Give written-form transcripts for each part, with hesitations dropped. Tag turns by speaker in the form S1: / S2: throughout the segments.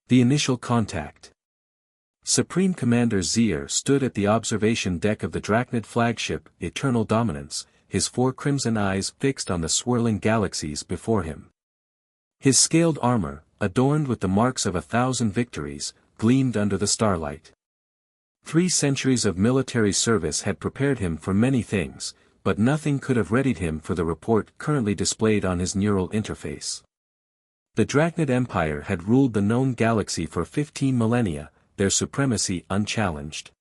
S1: The initial contact. Supreme Commander Zier stood at the observation deck of the Drachnid flagship, Eternal Dominance, his 4 crimson eyes fixed on the swirling galaxies before him. His scaled armor, adorned with the marks of 1,000 victories, gleamed under the starlight. 3 centuries of military service had prepared him for many things, but nothing could have readied him for the report currently displayed on his neural interface. The Drachnid Empire had ruled the known galaxy for 15 millennia, their supremacy unchallenged.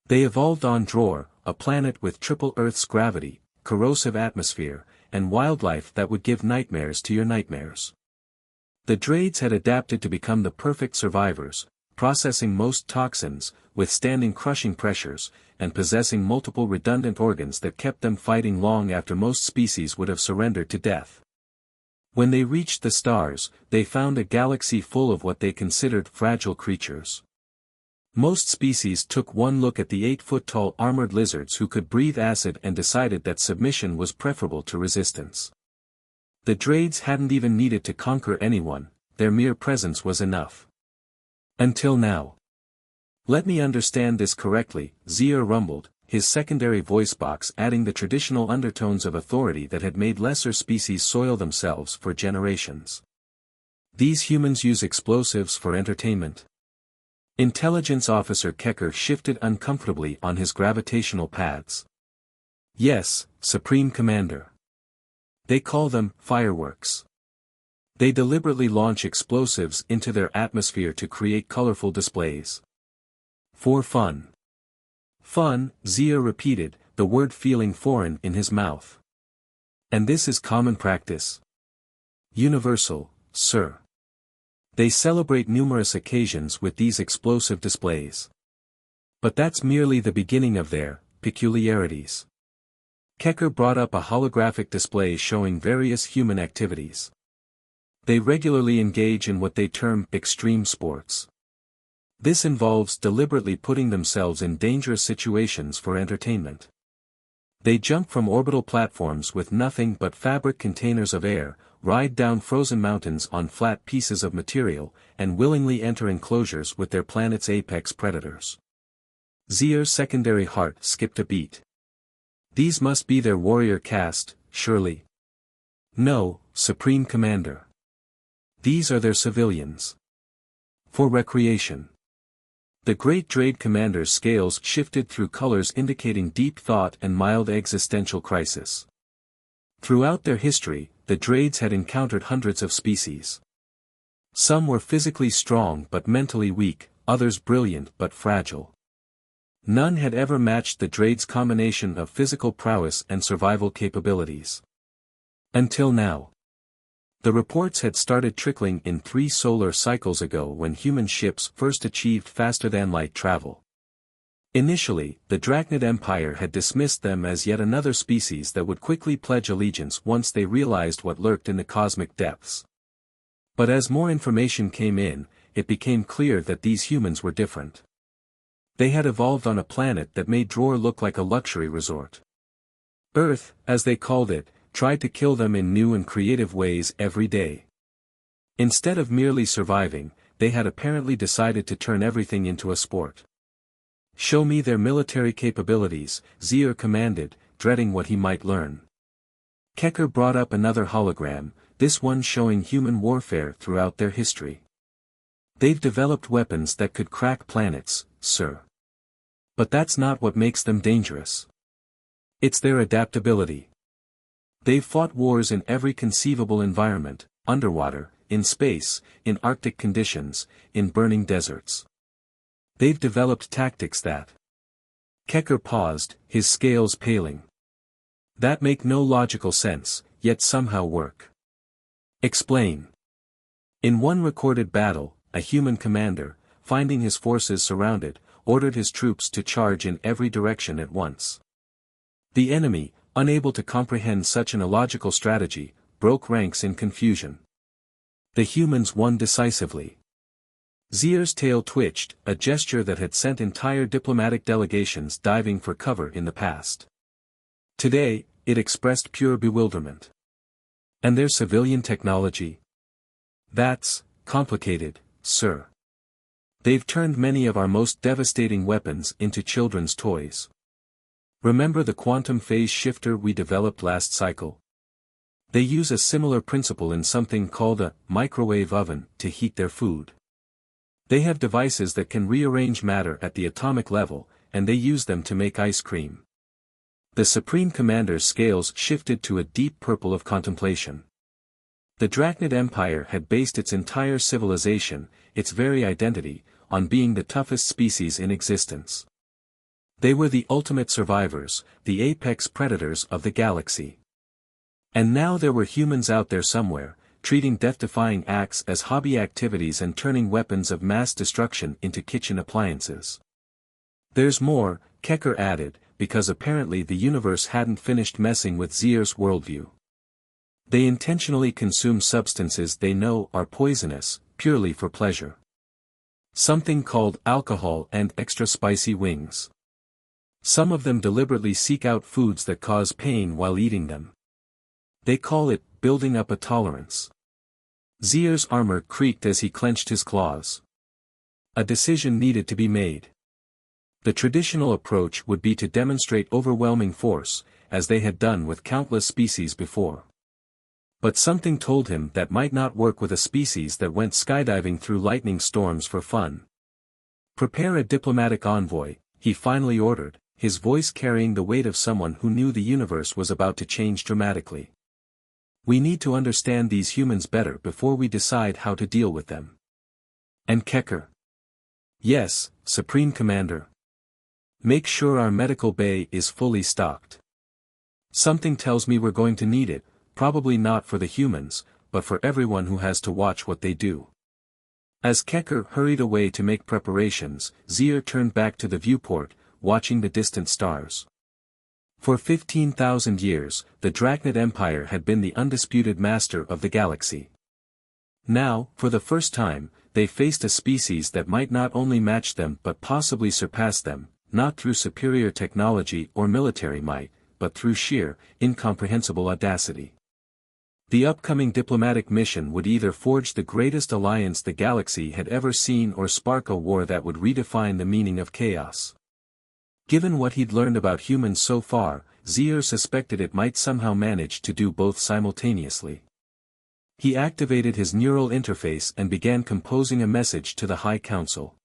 S1: They evolved on Dror, a planet with triple Earth's gravity, corrosive atmosphere, and wildlife that would give nightmares to your nightmares. The Drades had adapted to become the perfect survivors, processing most toxins, withstanding crushing pressures, and possessing multiple redundant organs that kept them fighting long after most species would have surrendered to death. When they reached the stars, they found a galaxy full of what they considered fragile creatures. Most species took one look at the 8-foot-tall armored lizards who could breathe acid and decided that submission was preferable to resistance. The Drades hadn't even needed to conquer anyone, their mere presence was enough. Until now. Let me understand this correctly, Zier rumbled, his secondary voice box adding the traditional undertones of authority that had made lesser species soil themselves for generations. These humans use explosives for entertainment. Intelligence Officer Kecker shifted uncomfortably on his gravitational pads. Yes, Supreme Commander. They call them fireworks. They deliberately launch explosives into their atmosphere to create colorful displays. For fun. Fun, Zier repeated, the word feeling foreign in his mouth. And this is common practice. Universal, sir. They celebrate numerous occasions with these explosive displays. But that's merely the beginning of their peculiarities. Kecker brought up a holographic display showing various human activities. They regularly engage in what they term extreme sports. This involves deliberately putting themselves in dangerous situations for entertainment. They jump from orbital platforms with nothing but fabric containers of air, ride down frozen mountains on flat pieces of material, and willingly enter enclosures with their planet's apex predators. Zier's secondary heart skipped a beat. These must be their warrior caste, surely. No, Supreme Commander. These are their civilians. For recreation. The great Drade commander's scales shifted through colors indicating deep thought and mild existential crisis. Throughout their history, the Drades had encountered hundreds of species. Some were physically strong but mentally weak, others brilliant but fragile. None had ever matched the Drades' combination of physical prowess and survival capabilities. Until now. The reports had started trickling in 3 solar cycles ago when human ships first achieved faster-than-light travel. Initially, the Drachnid Empire had dismissed them as yet another species that would quickly pledge allegiance once they realized what lurked in the cosmic depths. But as more information came in, it became clear that these humans were different. They had evolved on a planet that made Dror look like a luxury resort. Earth, as they called it, tried to kill them in new and creative ways every day. Instead of merely surviving, they had apparently decided to turn everything into a sport. Show me their military capabilities, Zier commanded, dreading what he might learn. Kecker brought up another hologram, this one showing human warfare throughout their history. They've developed weapons that could crack planets, sir. But that's not what makes them dangerous. It's their adaptability. They've fought wars in every conceivable environment, underwater, in space, in Arctic conditions, in burning deserts. They've developed tactics that. Kecker paused, his scales paling. That make no logical sense, yet somehow work. Explain. In one recorded battle, a human commander, finding his forces surrounded, ordered his troops to charge in every direction at once. The enemy, unable to comprehend such an illogical strategy, broke ranks in confusion. The humans won decisively. Zier's tail twitched, a gesture that had sent entire diplomatic delegations diving for cover in the past. Today, it expressed pure bewilderment. And their civilian technology? That's complicated, sir. They've turned many of our most devastating weapons into children's toys. Remember the quantum phase shifter we developed last cycle? They use a similar principle in something called a microwave oven to heat their food. They have devices that can rearrange matter at the atomic level, and they use them to make ice cream. The Supreme Commander's scales shifted to a deep purple of contemplation. The Drachnid Empire had based its entire civilization, its very identity, on being the toughest species in existence. They were the ultimate survivors, the apex predators of the galaxy. And now there were humans out there somewhere, treating death-defying acts as hobby activities and turning weapons of mass destruction into kitchen appliances. There's more, Kecker added, because apparently the universe hadn't finished messing with Zier's worldview. They intentionally consume substances they know are poisonous, purely for pleasure. Something called alcohol and extra spicy wings. Some of them deliberately seek out foods that cause pain while eating them. They call it building up a tolerance. Zier's armor creaked as he clenched his claws. A decision needed to be made. The traditional approach would be to demonstrate overwhelming force, as they had done with countless species before. But something told him that might not work with a species that went skydiving through lightning storms for fun. Prepare a diplomatic envoy, he finally ordered, his voice carrying the weight of someone who knew the universe was about to change dramatically. We need to understand these humans better before we decide how to deal with them. And Kecker? Yes, Supreme Commander. Make sure our medical bay is fully stocked. Something tells me we're going to need it, probably not for the humans, but for everyone who has to watch what they do. As Kecker hurried away to make preparations, Zier turned back to the viewport, watching the distant stars. For 15,000 years, the Drachnid Empire had been the undisputed master of the galaxy. Now, for the first time, they faced a species that might not only match them but possibly surpass them, not through superior technology or military might, but through sheer, incomprehensible audacity. The upcoming diplomatic mission would either forge the greatest alliance the galaxy had ever seen or spark a war that would redefine the meaning of chaos. Given what he'd learned about humans so far, Zier suspected it might somehow manage to do both simultaneously. He activated his neural interface and began composing a message to the High Council.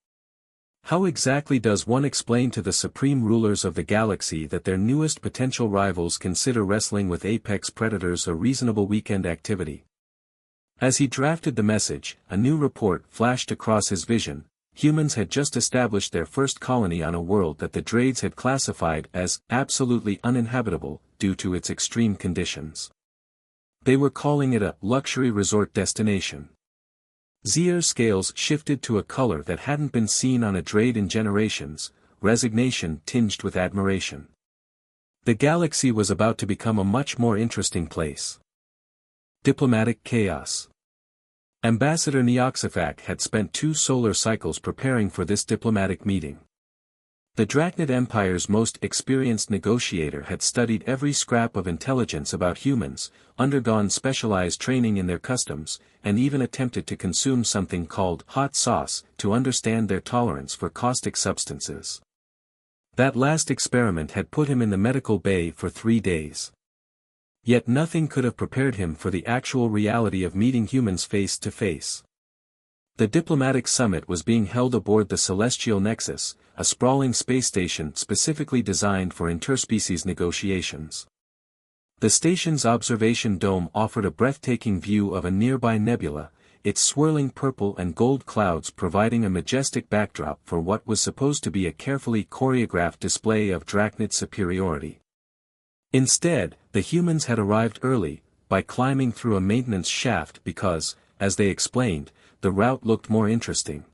S1: How exactly does one explain to the supreme rulers of the galaxy that their newest potential rivals consider wrestling with apex predators a reasonable weekend activity? As he drafted the message, a new report flashed across his vision. Humans had just established their first colony on a world that the Drades had classified as absolutely uninhabitable due to its extreme conditions. They were calling it a luxury resort destination. Zier's scales shifted to a color that hadn't been seen on a Drade in generations, resignation tinged with admiration. The galaxy was about to become a much more interesting place. Diplomatic chaos. Ambassador Neoxifak had spent 2 solar cycles preparing for this diplomatic meeting. The Drachnid Empire's most experienced negotiator had studied every scrap of intelligence about humans, undergone specialized training in their customs, and even attempted to consume something called hot sauce to understand their tolerance for caustic substances. That last experiment had put him in the medical bay for 3 days. Yet nothing could have prepared him for the actual reality of meeting humans face to face. The diplomatic summit was being held aboard the Celestial Nexus, a sprawling space station specifically designed for interspecies negotiations. The station's observation dome offered a breathtaking view of a nearby nebula, its swirling purple and gold clouds providing a majestic backdrop for what was supposed to be a carefully choreographed display of Drachnid superiority. Instead, the humans had arrived early, by climbing through a maintenance shaft because, as they explained, the route looked more interesting.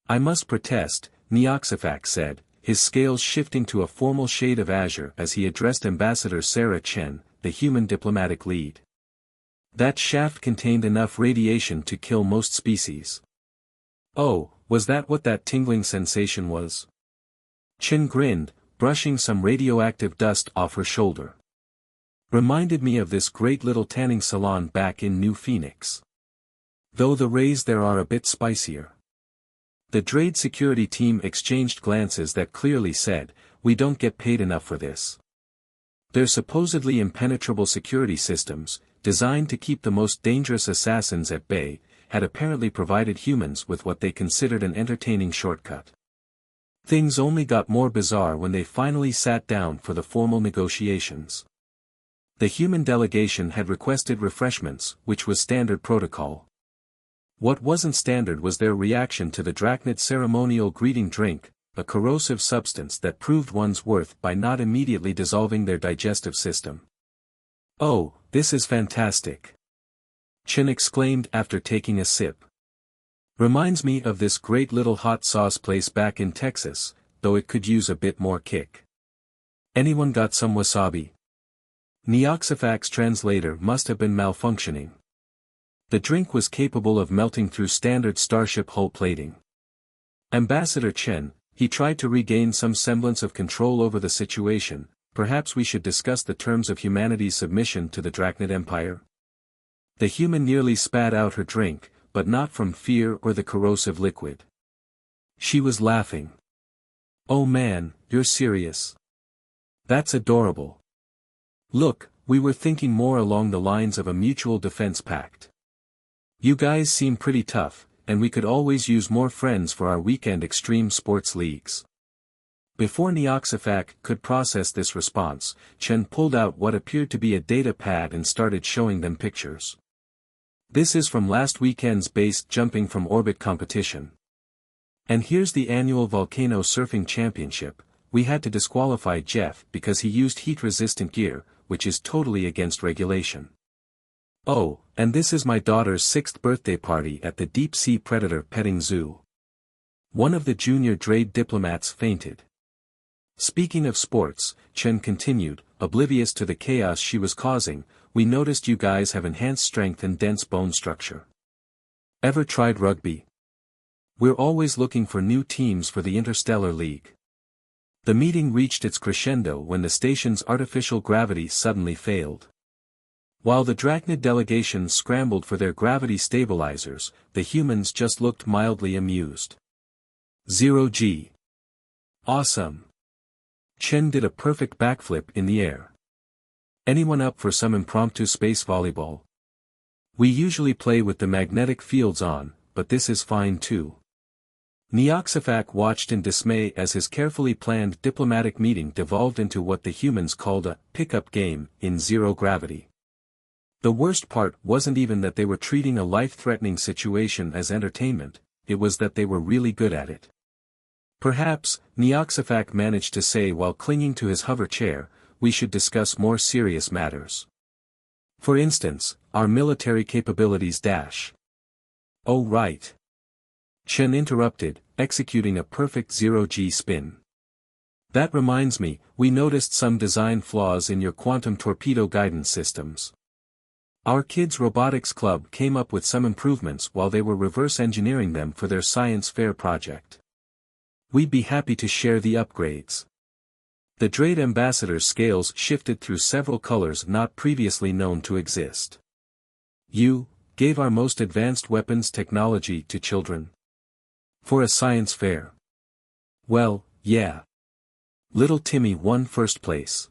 S1: I must protest, Neoxifak said, his scales shifting to a formal shade of azure as he addressed Ambassador Sarah Chen, the human diplomatic lead. That shaft contained enough radiation to kill most species. Oh, was that what that tingling sensation was? Chen grinned, brushing some radioactive dust off her shoulder. Reminded me of this great little tanning salon back in New Phoenix. Though the rays there are a bit spicier. The Drade security team exchanged glances that clearly said, "We don't get paid enough for this." Their supposedly impenetrable security systems, designed to keep the most dangerous assassins at bay, had apparently provided humans with what they considered an entertaining shortcut. Things only got more bizarre when they finally sat down for the formal negotiations. The human delegation had requested refreshments, which was standard protocol. What wasn't standard was their reaction to the Drachnid ceremonial greeting drink, a corrosive substance that proved one's worth by not immediately dissolving their digestive system. "Oh, this is fantastic!" Chen exclaimed after taking a sip. "Reminds me of this great little hot sauce place back in Texas, though it could use a bit more kick. Anyone got some wasabi?" Neoxifac's translator must have been malfunctioning. The drink was capable of melting through standard starship hull plating. Ambassador Chen, he tried to regain some semblance of control over the situation. "Perhaps we should discuss the terms of humanity's submission to the Drachnid Empire?" The human nearly spat out her drink, but not from fear or the corrosive liquid. She was laughing. "Oh man, you're serious? That's adorable. Look, we were thinking more along the lines of a mutual defense pact. You guys seem pretty tough, and we could always use more friends for our weekend extreme sports leagues." Before Neoxifac could process this response, Chen pulled out what appeared to be a data pad and started showing them pictures. "This is from last weekend's base jumping from orbit competition. And here's the annual volcano surfing championship. We had to disqualify Jeff because he used heat-resistant gear, which is totally against regulation. Oh, and this is my daughter's 6th birthday party at the deep-sea predator petting zoo." One of the junior Drade diplomats fainted. "Speaking of sports," Chen continued, oblivious to the chaos she was causing, "we noticed you guys have enhanced strength and dense bone structure. Ever tried rugby? We're always looking for new teams for the Interstellar League." The meeting reached its crescendo when the station's artificial gravity suddenly failed. While the Drachnid delegation scrambled for their gravity stabilizers, the humans just looked mildly amused. 0G. Awesome. Chen did a perfect backflip in the air. "Anyone up for some impromptu space volleyball? We usually play with the magnetic fields on, but this is fine too." Neoxifac watched in dismay as his carefully planned diplomatic meeting devolved into what the humans called a pickup game in zero gravity. The worst part wasn't even that they were treating a life-threatening situation as entertainment, it was that they were really good at it. "Perhaps," Neoxifac managed to say while clinging to his hover chair, "we should discuss more serious matters. For instance, our military capabilities dash." "Oh right." Chen interrupted, executing a perfect 0G spin. "That reminds me, we noticed some design flaws in your quantum torpedo guidance systems. Our kids' robotics club came up with some improvements while they were reverse engineering them for their science fair project. We'd be happy to share the upgrades." The Drade ambassador's scales shifted through several colors not previously known to exist. "You gave our most advanced weapons technology to children? For a science fair?" "Well, yeah. Little Timmy won first place.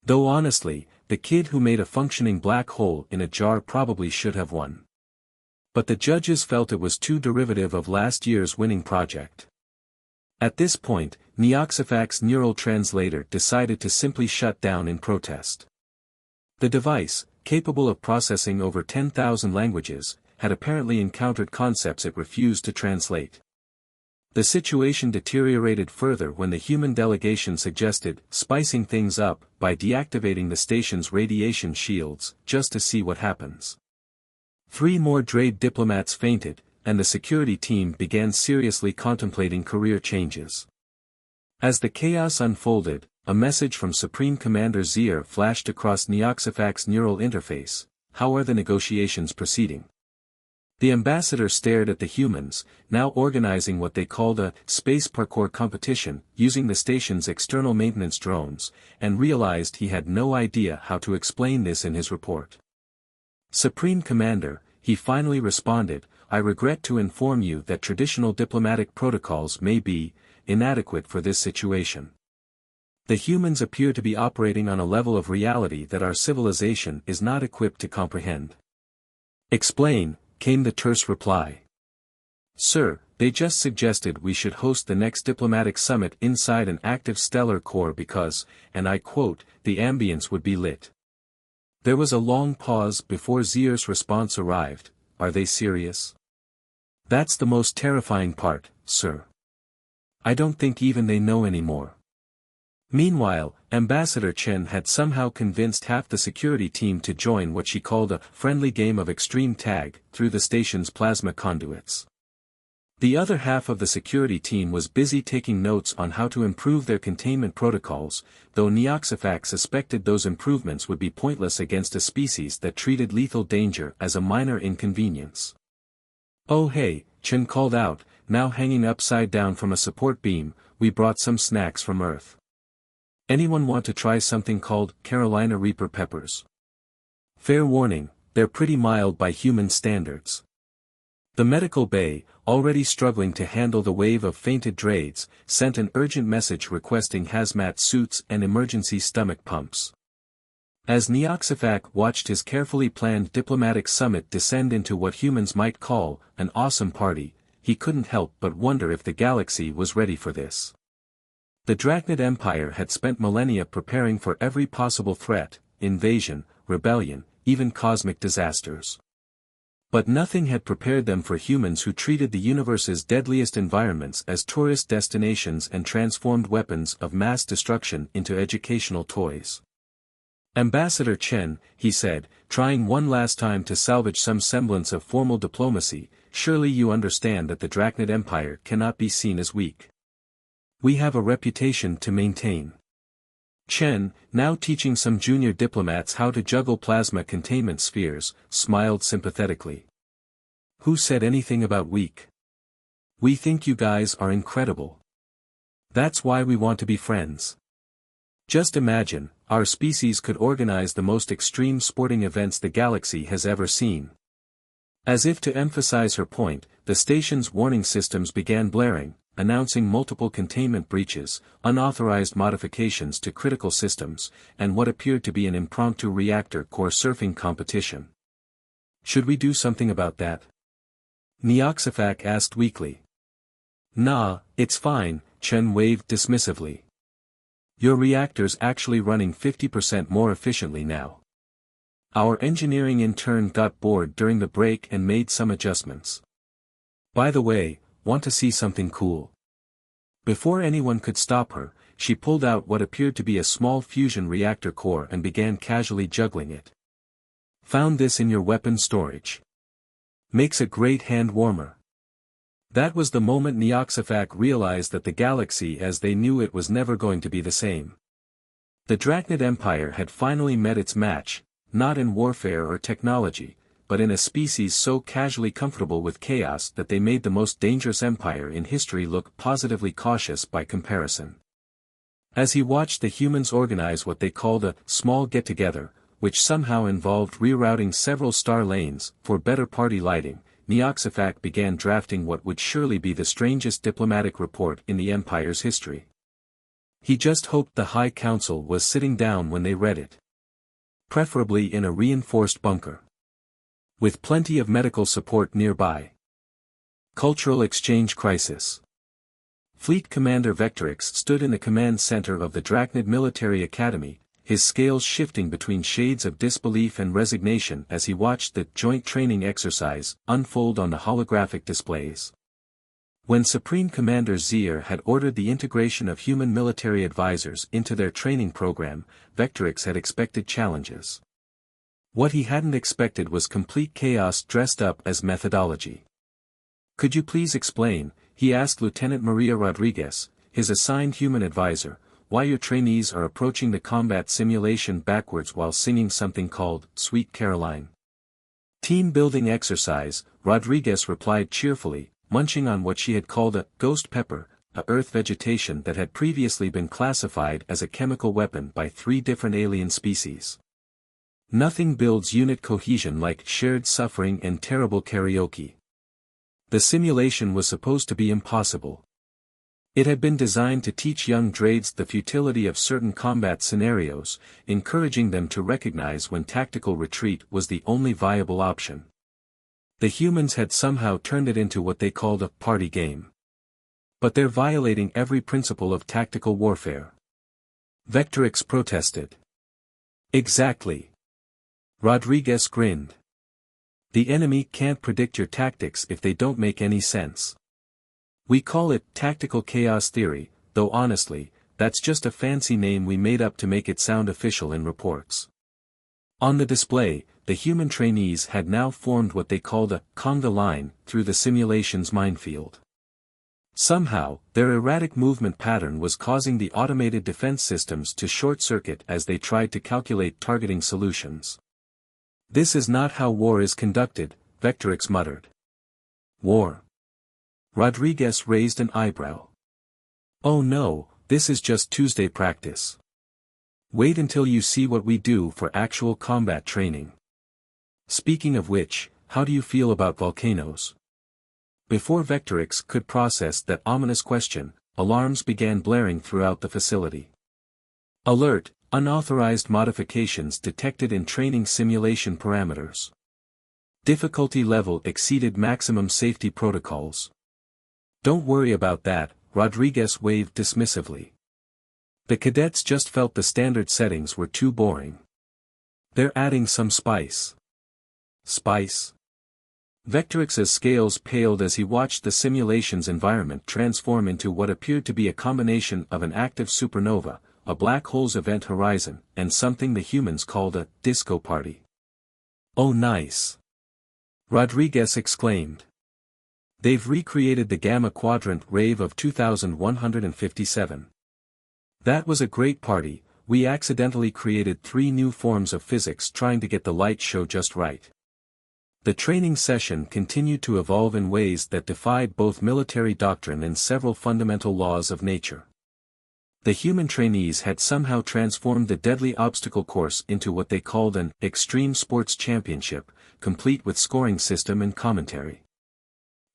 S1: Though honestly, the kid who made a functioning black hole in a jar probably should have won. But the judges felt it was too derivative of last year's winning project." At this point, Neoxifac's neural translator decided to simply shut down in protest. The device, capable of processing over 10,000 languages, had apparently encountered concepts it refused to translate. The situation deteriorated further when the human delegation suggested spicing things up by deactivating the station's radiation shields, just to see what happens. 3 more Drade diplomats fainted, and the security team began seriously contemplating career changes. As the chaos unfolded, a message from Supreme Commander Zier flashed across Neoxifac's neural interface. "How are the negotiations proceeding?" The ambassador stared at the humans, now organizing what they called a space parkour competition, using the station's external maintenance drones, and realized he had no idea how to explain this in his report. "Supreme Commander, he finally responded, "I regret to inform you that traditional diplomatic protocols may be inadequate for this situation. The humans appear to be operating on a level of reality that our civilization is not equipped to comprehend." "Explain," came the terse reply. "Sir, they just suggested we should host the next diplomatic summit inside an active stellar core because, and I quote, the ambience would be lit." There was a long pause before Zier's response arrived. "Are they serious?" "That's the most terrifying part, sir. I don't think even they know anymore." Meanwhile, Ambassador Chen had somehow convinced half the security team to join what she called a friendly game of extreme tag through the station's plasma conduits. The other half of the security team was busy taking notes on how to improve their containment protocols, though Neoxafac suspected those improvements would be pointless against a species that treated lethal danger as a minor inconvenience. "Oh hey," Chen called out, now hanging upside down from a support beam, "we brought some snacks from Earth. Anyone want to try something called Carolina Reaper peppers? Fair warning, they're pretty mild by human standards." The medical bay, already struggling to handle the wave of fainted Drades, sent an urgent message requesting hazmat suits and emergency stomach pumps. As Neoxafac watched his carefully planned diplomatic summit descend into what humans might call an awesome party, he couldn't help but wonder if the galaxy was ready for this. The Drachnid Empire had spent millennia preparing for every possible threat, invasion, rebellion, even cosmic disasters. But nothing had prepared them for humans who treated the universe's deadliest environments as tourist destinations and transformed weapons of mass destruction into educational toys. "Ambassador Chen," he said, trying one last time to salvage some semblance of formal diplomacy, "surely you understand that the Drachnid Empire cannot be seen as weak. We have a reputation to maintain." Chen, now teaching some junior diplomats how to juggle plasma containment spheres, smiled sympathetically. "Who said anything about weak? We think you guys are incredible. That's why we want to be friends. Just imagine, our species could organize the most extreme sporting events the galaxy has ever seen." As if to emphasize her point, the station's warning systems began blaring, announcing multiple containment breaches, unauthorized modifications to critical systems, and what appeared to be an impromptu reactor core surfing competition. "Should we do something about that?" Neoxafac asked weakly. "Nah, it's fine," Chen waved dismissively. "Your reactor's actually running 50% more efficiently now. Our engineering intern got bored during the break and made some adjustments. By the way, want to see something cool?" Before anyone could stop her, she pulled out what appeared to be a small fusion reactor core and began casually juggling it. "Found this in your weapon storage. Makes a great hand warmer." That was the moment Neoxafac realized that the galaxy as they knew it was never going to be the same. The Drachnid Empire had finally met its match, not in warfare or technology, but in a species so casually comfortable with chaos that they made the most dangerous empire in history look positively cautious by comparison. As he watched the humans organize what they called a small get-together, which somehow involved rerouting several star lanes for better party lighting, Neoxafac began drafting what would surely be the strangest diplomatic report in the Empire's history. He just hoped the High Council was sitting down when they read it. Preferably in a reinforced bunker, with plenty of medical support nearby. Cultural exchange crisis. Fleet Commander Vectorix stood in the command center of the Drachnid Military Academy, his scales shifting between shades of disbelief and resignation as he watched the joint training exercise unfold on the holographic displays. When Supreme Commander Zier had ordered the integration of human military advisors into their training program, Vectorix had expected challenges. What he hadn't expected was complete chaos dressed up as methodology. "Could you please explain," he asked Lieutenant Maria Rodriguez, his assigned human advisor, "why your trainees are approaching the combat simulation backwards while singing something called Sweet Caroline?" "Team building exercise," Rodriguez replied cheerfully, munching on what she had called a ghost pepper, a earth vegetation that had previously been classified as a chemical weapon by 3 different alien species. Nothing builds unit cohesion like shared suffering and terrible karaoke. The simulation was supposed to be impossible. It had been designed to teach young Drades the futility of certain combat scenarios, encouraging them to recognize when tactical retreat was the only viable option. The humans had somehow turned it into what they called a party game. But they're violating every principle of tactical warfare. Vectorix protested. Exactly. Rodriguez grinned. The enemy can't predict your tactics if they don't make any sense. We call it tactical chaos theory, though honestly, that's just a fancy name we made up to make it sound official in reports. On the display, the human trainees had now formed what they called a conga line through the simulation's minefield. Somehow, their erratic movement pattern was causing the automated defense systems to short-circuit as they tried to calculate targeting solutions. This is not how war is conducted, Vectorix muttered. War. Rodriguez raised an eyebrow. Oh no, this is just Tuesday practice. Wait until you see what we do for actual combat training. Speaking of which, how do you feel about volcanoes? Before Vectorix could process that ominous question, alarms began blaring throughout the facility. Alert! Unauthorized modifications detected in training simulation parameters. Difficulty level exceeded maximum safety protocols. Don't worry about that, Rodriguez waved dismissively. The cadets just felt the standard settings were too boring. They're adding some spice. Spice? Vectorix's scales paled as he watched the simulation's environment transform into what appeared to be a combination of an active supernova, a black hole's event horizon, and something the humans called a disco party. Oh nice! Rodriguez exclaimed. They've recreated the Gamma Quadrant rave of 2157. That was a great party. We accidentally created 3 new forms of physics trying to get the light show just right. The training session continued to evolve in ways that defied both military doctrine and several fundamental laws of nature. The human trainees had somehow transformed the deadly obstacle course into what they called an extreme sports championship, complete with scoring system and commentary.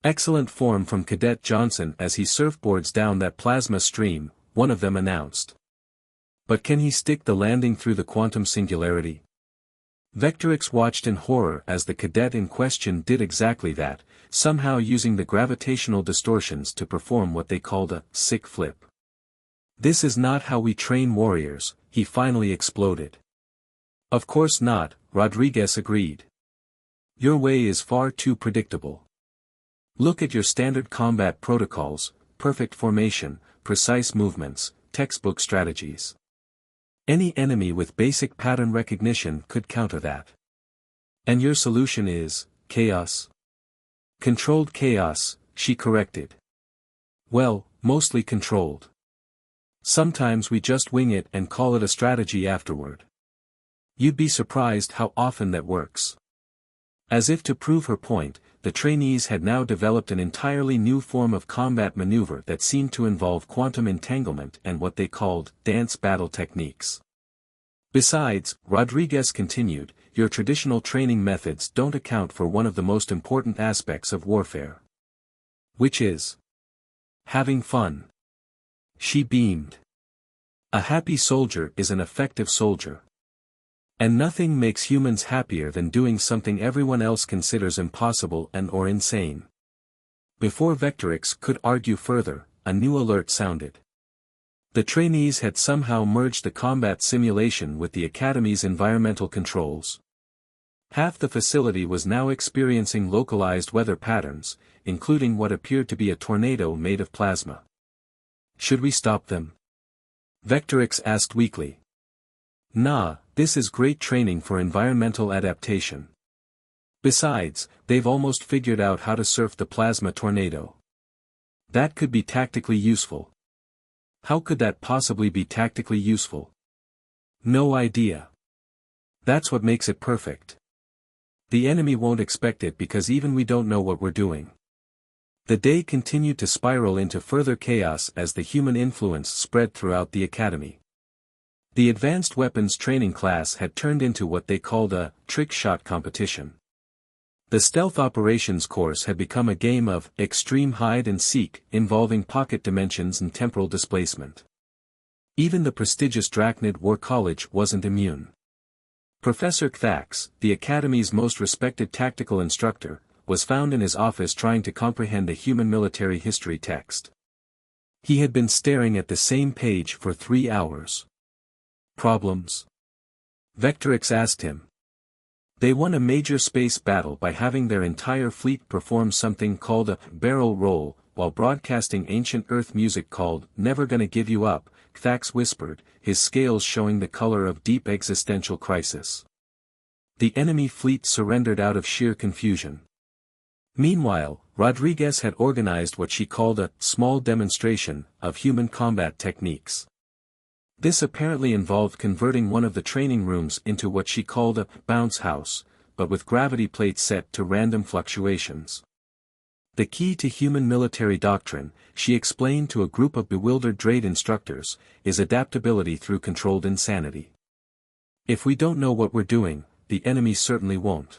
S1: Excellent form from Cadet Johnson as he surfboards down that plasma stream, one of them announced. But can he stick the landing through the quantum singularity? Vectorix watched in horror as the cadet in question did exactly that, somehow using the gravitational distortions to perform what they called a sick flip. This is not how we train warriors, he finally exploded. Of course not, Rodriguez agreed. Your way is far too predictable. Look at your standard combat protocols, perfect formation, precise movements, textbook strategies. Any enemy with basic pattern recognition could counter that. And your solution is, chaos? Controlled chaos, she corrected. Well, mostly controlled. Sometimes we just wing it and call it a strategy afterward. You'd be surprised how often that works. As if to prove her point, the trainees had now developed an entirely new form of combat maneuver that seemed to involve quantum entanglement and what they called dance battle techniques. Besides, Rodriguez continued, your traditional training methods don't account for one of the most important aspects of warfare. Which is having fun. She beamed. A happy soldier is an effective soldier. And nothing makes humans happier than doing something everyone else considers impossible and or insane. Before Vectorix could argue further, a new alert sounded. The trainees had somehow merged the combat simulation with the Academy's environmental controls. Half the facility was now experiencing localized weather patterns, including what appeared to be a tornado made of plasma. Should we stop them? Vectorix asked weakly. Nah, this is great training for environmental adaptation. Besides, they've almost figured out how to surf the plasma tornado. That could be tactically useful. How could that possibly be tactically useful? No idea. That's what makes it perfect. The enemy won't expect it because even we don't know what we're doing. The day continued to spiral into further chaos as the human influence spread throughout the academy. The advanced weapons training class had turned into what they called a trick shot competition. The stealth operations course had become a game of extreme hide and seek involving pocket dimensions and temporal displacement. Even the prestigious Drachnid War College wasn't immune. Professor Kthax, the Academy's most respected tactical instructor, was found in his office trying to comprehend a human military history text. He had been staring at the same page for 3 hours. Problems? Vectorix asked him. They won a major space battle by having their entire fleet perform something called a barrel roll, while broadcasting ancient Earth music called Never Gonna Give You Up, Kthax whispered, his scales showing the color of deep existential crisis. The enemy fleet surrendered out of sheer confusion. Meanwhile, Rodriguez had organized what she called a small demonstration of human combat techniques. This apparently involved converting one of the training rooms into what she called a bounce house, but with gravity plates set to random fluctuations. The key to human military doctrine, she explained to a group of bewildered Drade instructors, is adaptability through controlled insanity. If we don't know what we're doing, the enemy certainly won't.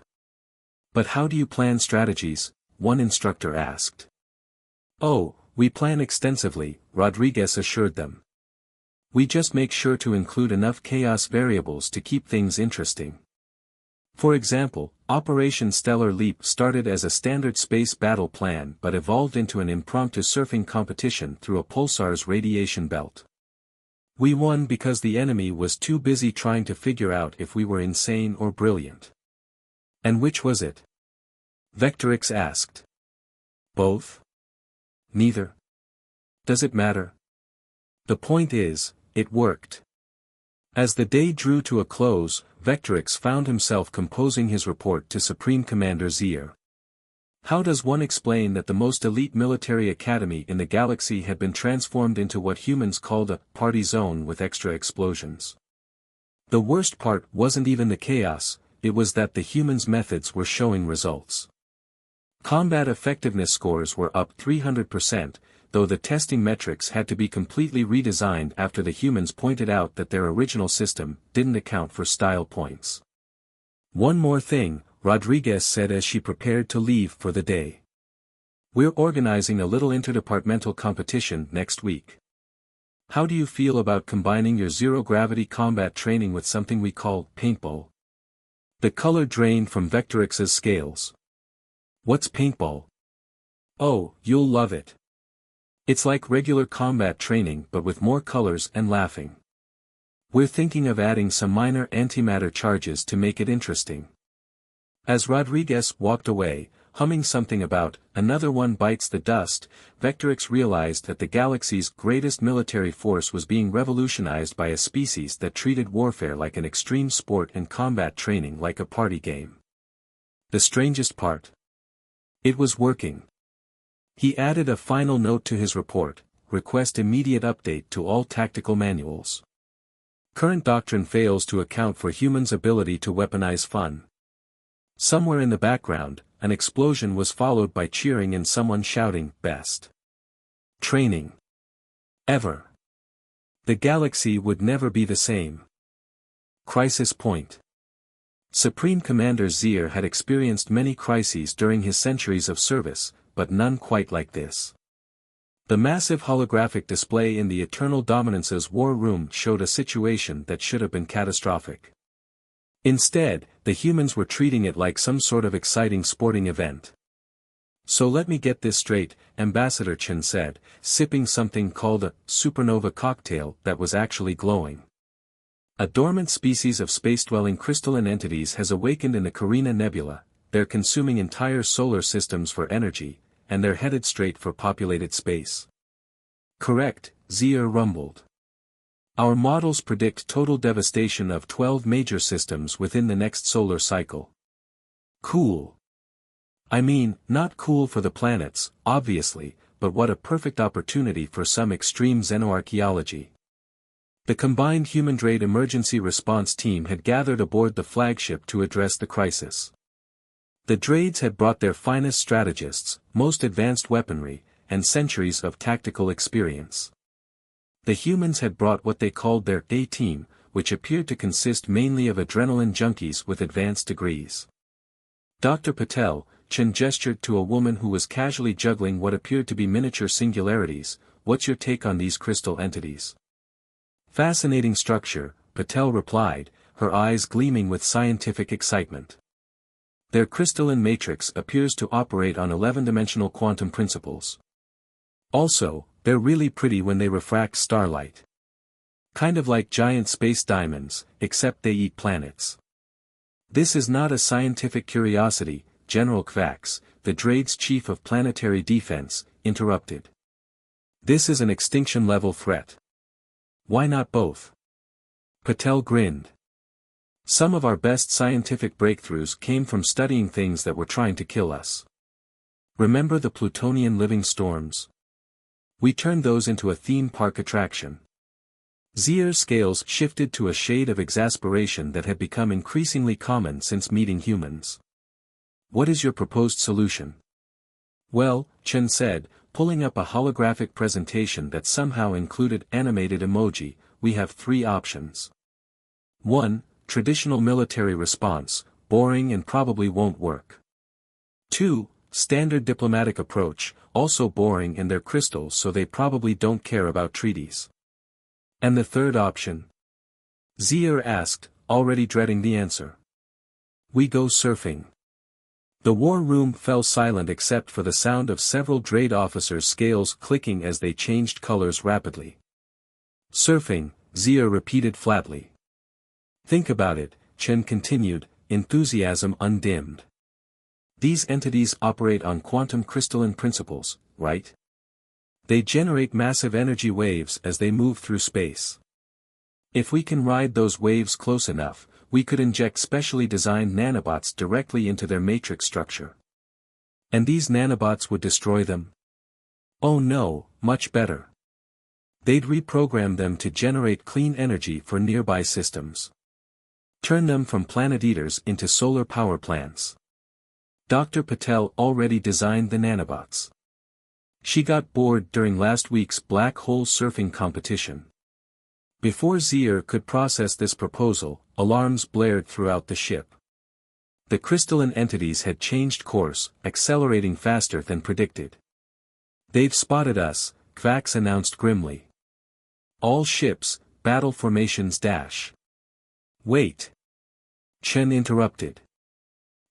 S1: But how do you plan strategies? One instructor asked. Oh, we plan extensively, Rodriguez assured them. We just make sure to include enough chaos variables to keep things interesting. For example, Operation Stellar Leap started as a standard space battle plan but evolved into an impromptu surfing competition through a pulsar's radiation belt. We won because the enemy was too busy trying to figure out if we were insane or brilliant. And which was it? Vectorix asked. Both? Neither? Does it matter? The point is, it worked. As the day drew to a close, Vectorix found himself composing his report to Supreme Commander Zier. How does one explain that the most elite military academy in the galaxy had been transformed into what humans called a party zone with extra explosions? The worst part wasn't even the chaos, it was that the humans' methods were showing results. Combat effectiveness scores were up 300%, though the testing metrics had to be completely redesigned after the humans pointed out that their original system didn't account for style points. One more thing, Rodriguez said as she prepared to leave for the day. We're organizing a little interdepartmental competition next week. How do you feel about combining your zero-gravity combat training with something we call paintball? The color drained from Vectorix's scales. What's paintball? Oh, you'll love it. It's like regular combat training but with more colors and laughing. We're thinking of adding some minor antimatter charges to make it interesting. As Rodriguez walked away, humming something about, another one bites the dust, Vectorix realized that the galaxy's greatest military force was being revolutionized by a species that treated warfare like an extreme sport and combat training like a party game. The strangest part? It was working. He added a final note to his report, request immediate update to all tactical manuals. Current doctrine fails to account for humans' ability to weaponize fun. Somewhere in the background, an explosion was followed by cheering and someone shouting, best training ever. The galaxy would never be the same. Crisis point. Supreme Commander Zier had experienced many crises during his centuries of service, but none quite like this. The massive holographic display in the Eternal Dominance's war room showed a situation that should have been catastrophic. Instead, the humans were treating it like some sort of exciting sporting event. So let me get this straight, Ambassador Chen said, sipping something called a supernova cocktail that was actually glowing. A dormant species of space-dwelling crystalline entities has awakened in the Carina Nebula, they're consuming entire solar systems for energy, and they're headed straight for populated space. Correct, Zier rumbled. Our models predict total devastation of 12 major systems within the next solar cycle. Cool. I mean, not cool for the planets, obviously, but what a perfect opportunity for some extreme xenoarchaeology. The combined human-Drade emergency response team had gathered aboard the flagship to address the crisis. The Drades had brought their finest strategists, most advanced weaponry, and centuries of tactical experience. The humans had brought what they called their A-team, which appeared to consist mainly of adrenaline junkies with advanced degrees. Dr. Patel, Chen gestured to a woman who was casually juggling what appeared to be miniature singularities. What's your take on these crystal entities? Fascinating structure, Patel replied, her eyes gleaming with scientific excitement. Their crystalline matrix appears to operate on 11-dimensional quantum principles. Also, they're really pretty when they refract starlight. Kind of like giant space diamonds, except they eat planets. This is not a scientific curiosity, General Kvax, the Drade's chief of planetary defense, interrupted. This is an extinction-level threat. Why not both? Patel grinned. Some of our best scientific breakthroughs came from studying things that were trying to kill us. Remember the Plutonian living storms? We turned those into a theme park attraction. Zier's scales shifted to a shade of exasperation that had become increasingly common since meeting humans. What is your proposed solution? Well, Chen said, pulling up a holographic presentation that somehow included animated emoji, we have 3 options. 1. Traditional military response, boring and probably won't work. 2. Standard diplomatic approach, also boring and they're crystals so they probably don't care about treaties. And the 3rd option? Zier asked, already dreading the answer. We go surfing. The war room fell silent except for the sound of several Drade officers' scales clicking as they changed colors rapidly. Surfing, Zier repeated flatly. Think about it, Chen continued, enthusiasm undimmed. These entities operate on quantum crystalline principles, right? They generate massive energy waves as they move through space. If we can ride those waves close enough, we could inject specially designed nanobots directly into their matrix structure. And these nanobots would destroy them? Oh no, much better. They'd reprogram them to generate clean energy for nearby systems. Turn them from planet eaters into solar power plants. Dr. Patel already designed the nanobots. She got bored during last week's black hole surfing competition. Before Zier could process this proposal, alarms blared throughout the ship. The crystalline entities had changed course, accelerating faster than predicted. They've spotted us, Kvax announced grimly. All ships, battle formations dash. Wait. Chen interrupted.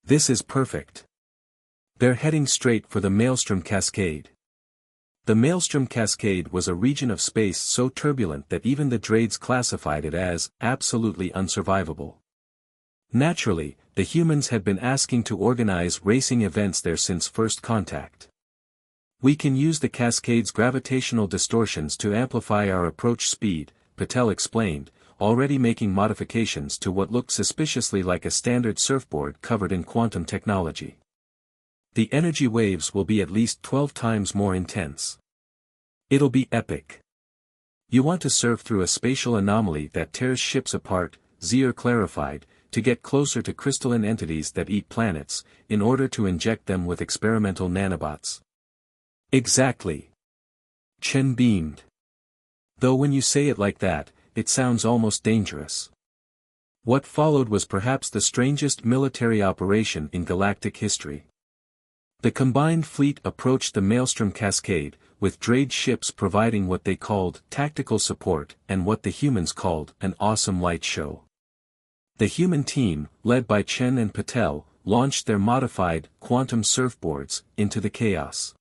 S1: This is perfect. They're heading straight for the Maelstrom Cascade. The Maelstrom Cascade was a region of space so turbulent that even the Drades classified it as absolutely unsurvivable. Naturally, the humans had been asking to organize racing events there since first contact. We can use the Cascade's gravitational distortions to amplify our approach speed, Patel explained, already making modifications to what looked suspiciously like a standard surfboard covered in quantum technology. The energy waves will be at least 12 times more intense. It'll be epic. You want to surf through a spatial anomaly that tears ships apart, Zier clarified, to get closer to crystalline entities that eat planets, in order to inject them with experimental nanobots. Exactly. Chen beamed. Though when you say it like that, it sounds almost dangerous. What followed was perhaps the strangest military operation in galactic history. The combined fleet approached the Maelstrom Cascade, with Drade ships providing what they called tactical support and what the humans called an awesome light show. The human team, led by Chen and Patel, launched their modified quantum surfboards into the chaos.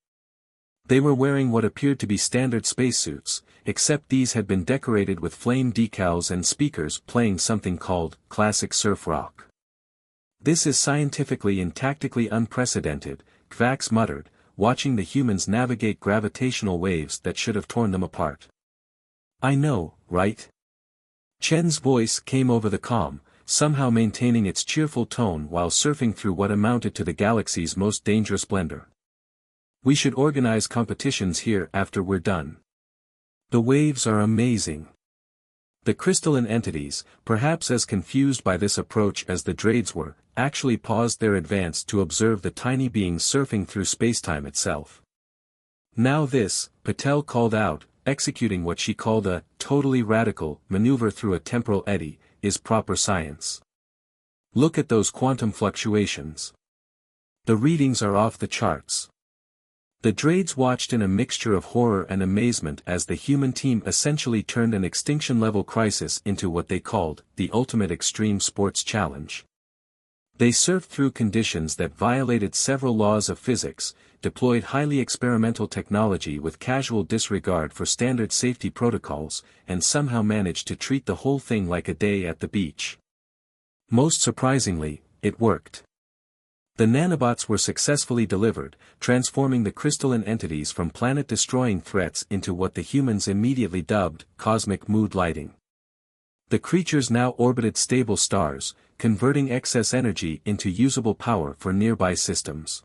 S1: They were wearing what appeared to be standard spacesuits, except these had been decorated with flame decals and speakers playing something called classic surf rock. This is scientifically and tactically unprecedented, Kvax muttered, watching the humans navigate gravitational waves that should have torn them apart. I know, right? Chen's voice came over the comm, somehow maintaining its cheerful tone while surfing through what amounted to the galaxy's most dangerous blender. We should organize competitions here after we're done. The waves are amazing. The crystalline entities, perhaps as confused by this approach as the Drades were, actually paused their advance to observe the tiny beings surfing through spacetime itself. Now this, Patel called out, executing what she called a totally radical maneuver through a temporal eddy, is proper science. Look at those quantum fluctuations. The readings are off the charts. The Drades watched in a mixture of horror and amazement as the human team essentially turned an extinction-level crisis into what they called the ultimate extreme sports challenge. They surfed through conditions that violated several laws of physics, deployed highly experimental technology with casual disregard for standard safety protocols, and somehow managed to treat the whole thing like a day at the beach. Most surprisingly, it worked. The nanobots were successfully delivered, transforming the crystalline entities from planet-destroying threats into what the humans immediately dubbed cosmic mood lighting. The creatures now orbited stable stars, converting excess energy into usable power for nearby systems.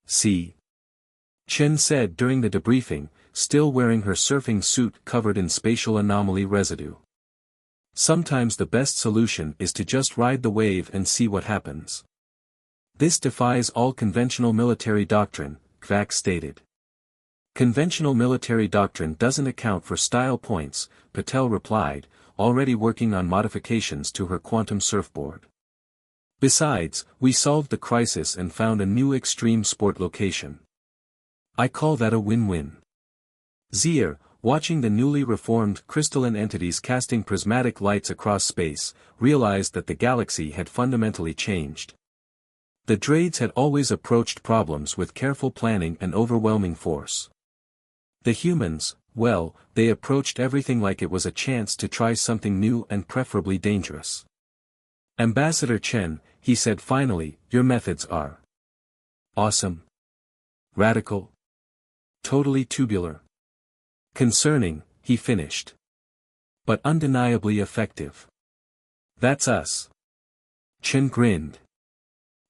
S1: See, Chen said during the debriefing, still wearing her surfing suit covered in spatial anomaly residue. Sometimes the best solution is to just ride the wave and see what happens. This defies all conventional military doctrine, Kvak stated. Conventional military doctrine doesn't account for style points, Patel replied, already working on modifications to her quantum surfboard. Besides, we solved the crisis and found a new extreme sport location. I call that a win-win. Zier, watching the newly reformed crystalline entities casting prismatic lights across space, realized that the galaxy had fundamentally changed. The Drades had always approached problems with careful planning and overwhelming force. The humans, well, they approached everything like it was a chance to try something new and preferably dangerous. Ambassador Chen, he said finally, your methods are awesome, radical, totally tubular, concerning, he finished, but undeniably effective. That's us. Chen grinned.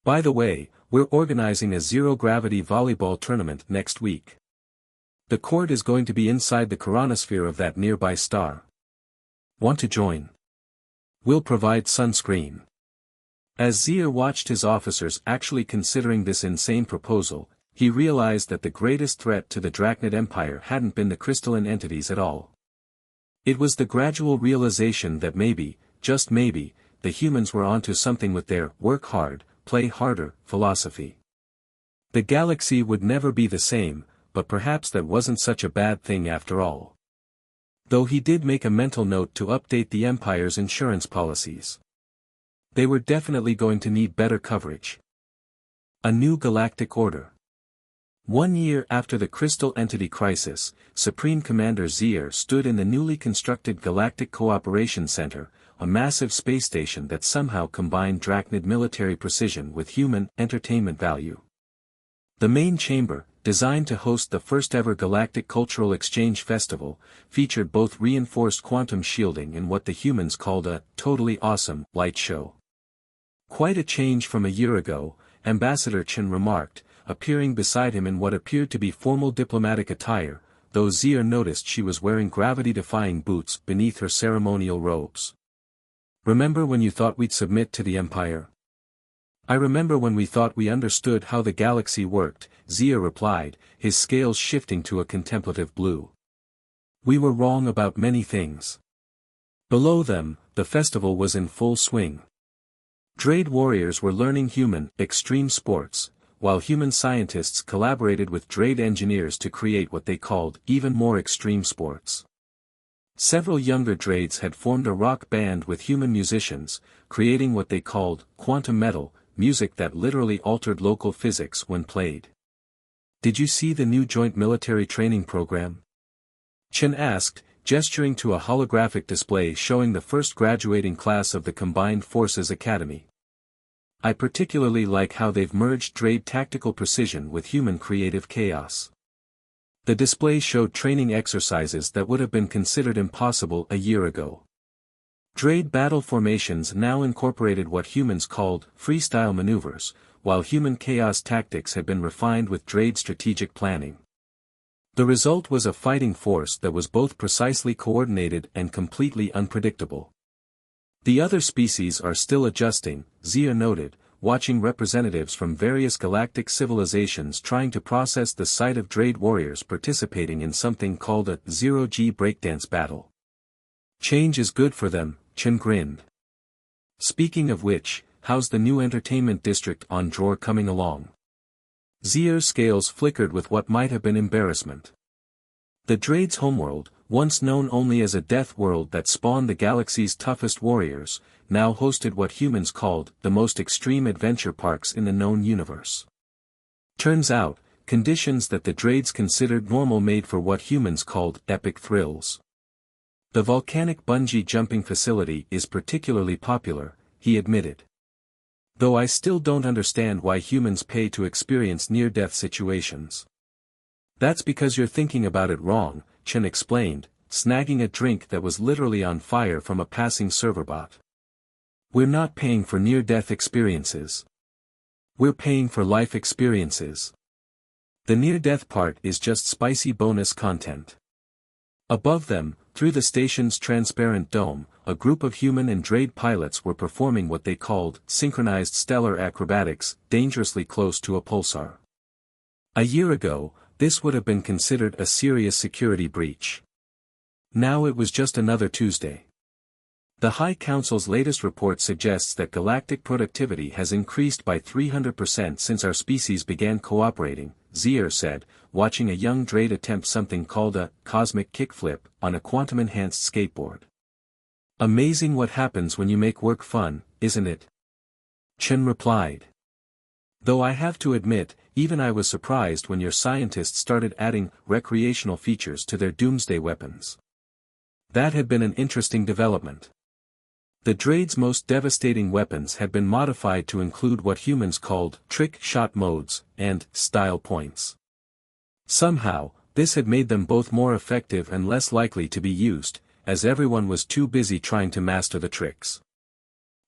S1: By the way, we're organizing a zero-gravity volleyball tournament next week. The court is going to be inside the chronosphere of that nearby star. Want to join? We'll provide sunscreen. As Zier watched his officers actually considering this insane proposal, he realized that the greatest threat to the Drachnid Empire hadn't been the crystalline entities at all. It was the gradual realization that maybe, just maybe, the humans were onto something with their work hard, play harder philosophy. The galaxy would never be the same, but perhaps that wasn't such a bad thing after all. Though he did make a mental note to update the Empire's insurance policies. They were definitely going to need better coverage. A new galactic order. 1 year after the Crystal Entity Crisis, Supreme Commander Zier stood in the newly constructed Galactic Cooperation Center, a massive space station that somehow combined Drachnid military precision with human entertainment value. The main chamber, designed to host the first-ever Galactic Cultural Exchange Festival, featured both reinforced quantum shielding and what the humans called a totally awesome light show. Quite a change from a year ago, Ambassador Chen remarked, appearing beside him in what appeared to be formal diplomatic attire, though Zier noticed she was wearing gravity-defying boots beneath her ceremonial robes. Remember when you thought we'd submit to the Empire? I remember when we thought we understood how the galaxy worked, Zier replied, his scales shifting to a contemplative blue. We were wrong about many things. Below them, the festival was in full swing. Drade warriors were learning human, extreme sports, while human scientists collaborated with Drade engineers to create what they called even more extreme sports. Several younger Drades had formed a rock band with human musicians, creating what they called quantum metal, music that literally altered local physics when played. Did you see the new joint military training program? Chen asked, gesturing to a holographic display showing the first graduating class of the Combined Forces Academy. I particularly like how they've merged Drade tactical precision with human creative chaos. The display showed training exercises that would have been considered impossible a year ago. Drade battle formations now incorporated what humans called freestyle maneuvers, while human chaos tactics had been refined with Drade strategic planning. The result was a fighting force that was both precisely coordinated and completely unpredictable. The other species are still adjusting, Zier noted, watching representatives from various galactic civilizations trying to process the sight of Drade warriors participating in something called a zero-G breakdance battle. Change is good for them, Chen grinned. Speaking of which, how's the new entertainment district on Dror coming along? Zier's scales flickered with what might have been embarrassment. The Drade's homeworld, once known only as a death world that spawned the galaxy's toughest warriors, now hosted what humans called the most extreme adventure parks in the known universe. Turns out, conditions that the Drades considered normal made for what humans called epic thrills. The volcanic bungee jumping facility is particularly popular, he admitted. Though I still don't understand why humans pay to experience near-death situations. That's because you're thinking about it wrong, Chen explained, snagging a drink that was literally on fire from a passing serverbot. We're not paying for near-death experiences. We're paying for life experiences. The near-death part is just spicy bonus content. Above them, through the station's transparent dome, a group of human and Drade pilots were performing what they called synchronized stellar acrobatics, dangerously close to a pulsar. A year ago, this would have been considered a serious security breach. Now it was just another Tuesday. The High Council's latest report suggests that galactic productivity has increased by 300% since our species began cooperating, Zier said, watching a young Drade attempt something called a cosmic kickflip on a quantum-enhanced skateboard. Amazing what happens when you make work fun, isn't it? Chen replied. Though I have to admit, even I was surprised when your scientists started adding recreational features to their doomsday weapons. That had been an interesting development. The Drade's most devastating weapons had been modified to include what humans called trick shot modes and style points. Somehow, this had made them both more effective and less likely to be used, as everyone was too busy trying to master the tricks.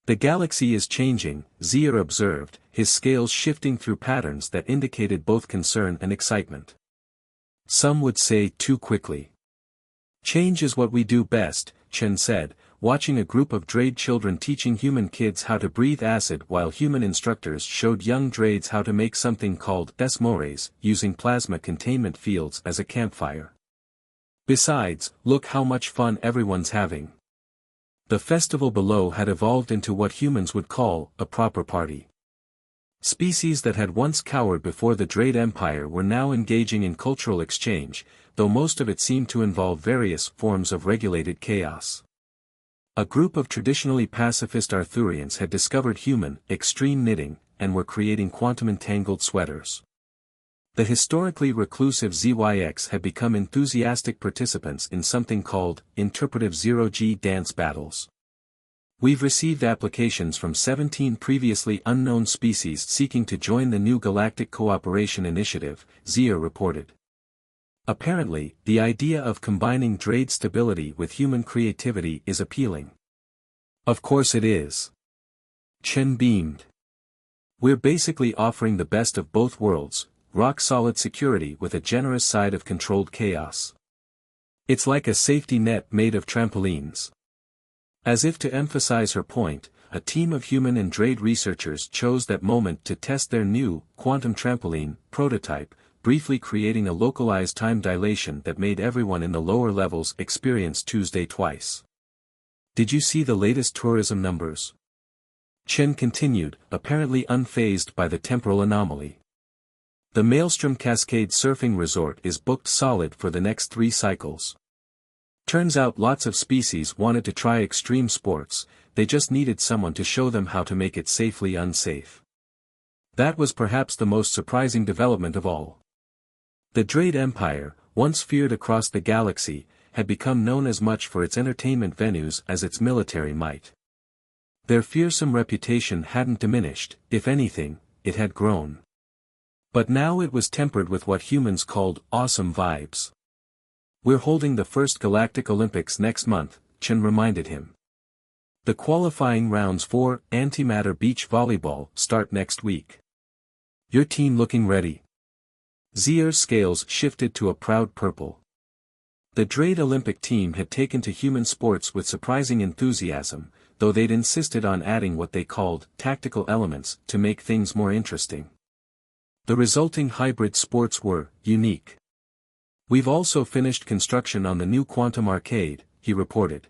S1: The galaxy is changing, Zier observed, his scales shifting through patterns that indicated both concern and excitement. Some would say too quickly. Change is what we do best, Chen said, watching a group of Drade children teaching human kids how to breathe acid while human instructors showed young Drades how to make something called desmores, using plasma containment fields as a campfire. Besides, look how much fun everyone's having. The festival below had evolved into what humans would call a proper party. Species that had once cowered before the Drachnid Empire were now engaging in cultural exchange, though most of it seemed to involve various forms of regulated chaos. A group of traditionally pacifist Arthurians had discovered human, extreme knitting, and were creating quantum-entangled sweaters. The historically reclusive ZYX had become enthusiastic participants in something called interpretive zero-G dance battles. We've received applications from 17 previously unknown species seeking to join the new Galactic Cooperation Initiative, Zier reported. Apparently, the idea of combining Drade stability with human creativity is appealing. Of course it is. Chen beamed. We're basically offering the best of both worlds, rock-solid security with a generous side of controlled chaos. It's like a safety net made of trampolines. As if to emphasize her point, a team of human and Drade researchers chose that moment to test their new, quantum trampoline, prototype, briefly creating a localized time dilation that made everyone in the lower levels experience Tuesday twice. Did you see the latest tourism numbers? Chen continued, apparently unfazed by the temporal anomaly. The Maelstrom Cascade Surfing Resort is booked solid for the next 3 cycles. Turns out lots of species wanted to try extreme sports, they just needed someone to show them how to make it safely unsafe. That was perhaps the most surprising development of all. The Drachnid Empire, once feared across the galaxy, had become known as much for its entertainment venues as its military might. Their fearsome reputation hadn't diminished, if anything, it had grown. But now it was tempered with what humans called awesome vibes. We're holding the first Galactic Olympics next month, Chen reminded him. The qualifying rounds for antimatter beach volleyball start next week. Your team looking ready? Zier's scales shifted to a proud purple. The Drade Olympic team had taken to human sports with surprising enthusiasm, though they'd insisted on adding what they called tactical elements to make things more interesting. The resulting hybrid sports were unique. "We've also finished construction on the new quantum arcade," he reported.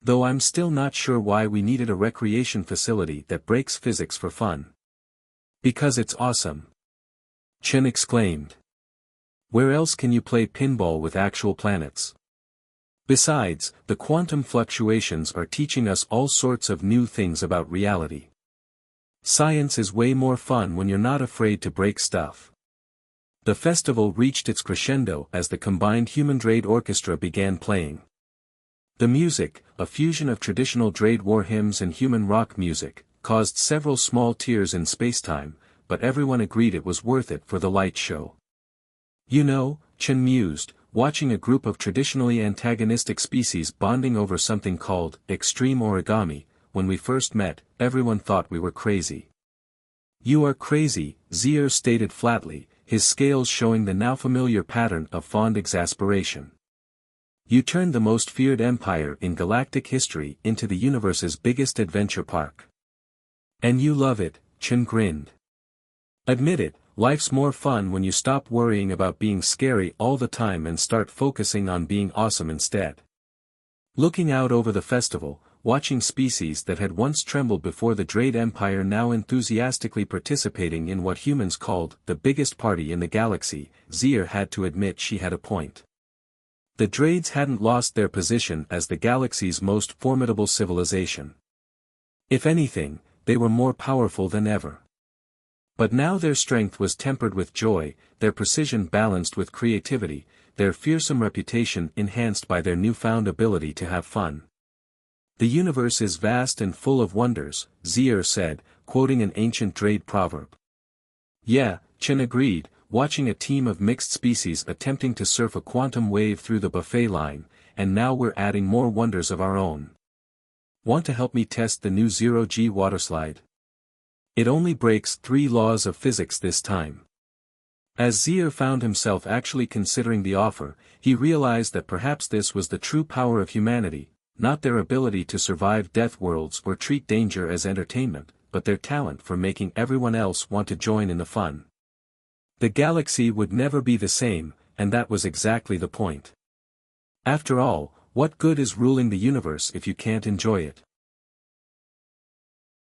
S1: "Though I'm still not sure why we needed a recreation facility that breaks physics for fun." "Because it's awesome," Chen exclaimed. "Where else can you play pinball with actual planets? Besides, the quantum fluctuations are teaching us all sorts of new things about reality. Science is way more fun when you're not afraid to break stuff." The festival reached its crescendo as the combined human-Drade orchestra began playing. The music, a fusion of traditional Drade war hymns and human rock music, caused several small tears in spacetime, but everyone agreed it was worth it for the light show. "You know," Chen mused, watching a group of traditionally antagonistic species bonding over something called extreme origami, "when we first met, everyone thought we were crazy." "You are crazy," Zier stated flatly, his scales showing the now familiar pattern of fond exasperation. "You turned the most feared empire in galactic history into the universe's biggest adventure park. And you love it," Chen grinned. "Admit it, life's more fun when you stop worrying about being scary all the time and start focusing on being awesome instead." Looking out over the festival, watching species that had once trembled before the Drade Empire now enthusiastically participating in what humans called the biggest party in the galaxy, Zier had to admit she had a point. The Drades hadn't lost their position as the galaxy's most formidable civilization. If anything, they were more powerful than ever. But now their strength was tempered with joy, their precision balanced with creativity, their fearsome reputation enhanced by their newfound ability to have fun. "The universe is vast and full of wonders," Zier said, quoting an ancient Drade proverb. "Yeah," Chen agreed, watching a team of mixed species attempting to surf a quantum wave through the buffet line, "and now we're adding more wonders of our own. Want to help me test the new zero-G waterslide? It only breaks 3 laws of physics this time." As Zier found himself actually considering the offer, he realized that perhaps this was the true power of humanity, not their ability to survive death worlds or treat danger as entertainment, but their talent for making everyone else want to join in the fun. The galaxy would never be the same, and that was exactly the point. After all, what good is ruling the universe if you can't enjoy it?